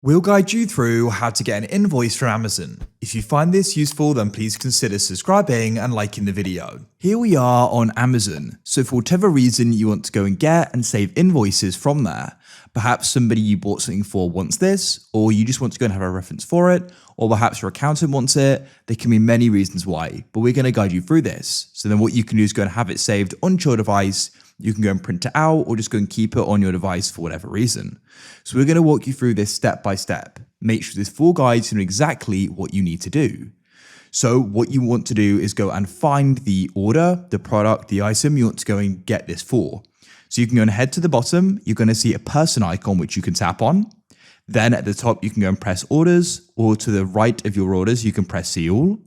We'll guide you through how to get an invoice from Amazon. If you find this useful, then please consider subscribing and liking the video. Here we are on Amazon. So for whatever reason you want to go and get and save invoices from there, perhaps somebody you bought something for wants this, or you just want to go and have a reference for it, or perhaps your accountant wants it. There can be many reasons why, but we're going to guide you through this. So then what you can do is go and have it saved onto your device. You can go and print it out or just go and keep it on your device for whatever reason. So we're going to walk you through this step by step. Make sure this full guide to know exactly what you need to do. So what you want to do is go and find the order, the product, the item you want to go and get this for. So you can go and head to the bottom. You're going to see a person icon which you can tap on. Then at the top, you can go and press orders, or to the right of your orders, you can press see all.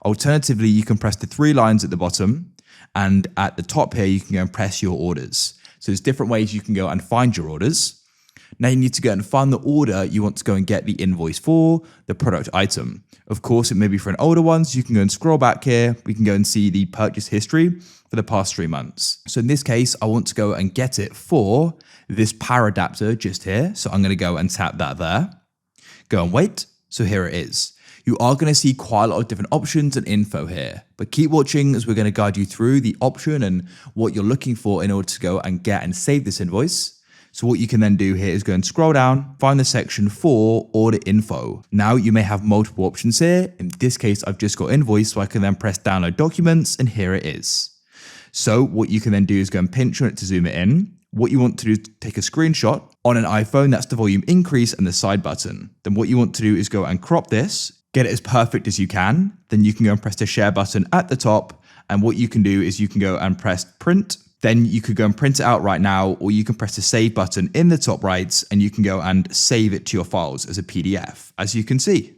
Alternatively, you can press the three lines at the bottom. And at the top here, you can go and press your orders. So there's different ways you can go and find your orders. Now you need to go and find the order you want to go and get the invoice for, the product item. Of course, it may be for an older one, so you can go and scroll back here. We can go and see the purchase history for the past 3 months. So in this case, I want to go and get it for this power adapter just here. So I'm going to go and tap that there. Go and wait. So here it is. You are going to see quite a lot of different options and info here, but keep watching as we're going to guide you through the option and what you're looking for in order to go and get and save this invoice. So what you can then do here is go and scroll down, find the section for order info. Now you may have multiple options here. In this case, I've just got invoice, so I can then press download documents, and here it is. So what you can then do is go and pinch on it to zoom it in. What you want to do is take a screenshot. On an iPhone, that's the volume increase and the side button. Then what you want to do is go and crop this, get it as perfect as you can. Then you can go and press the share button at the top. And what you can do is you can go and press print. Then you could go and print it out right now, or you can press the save button in the top right, and you can go and save it to your files as a PDF, as you can see.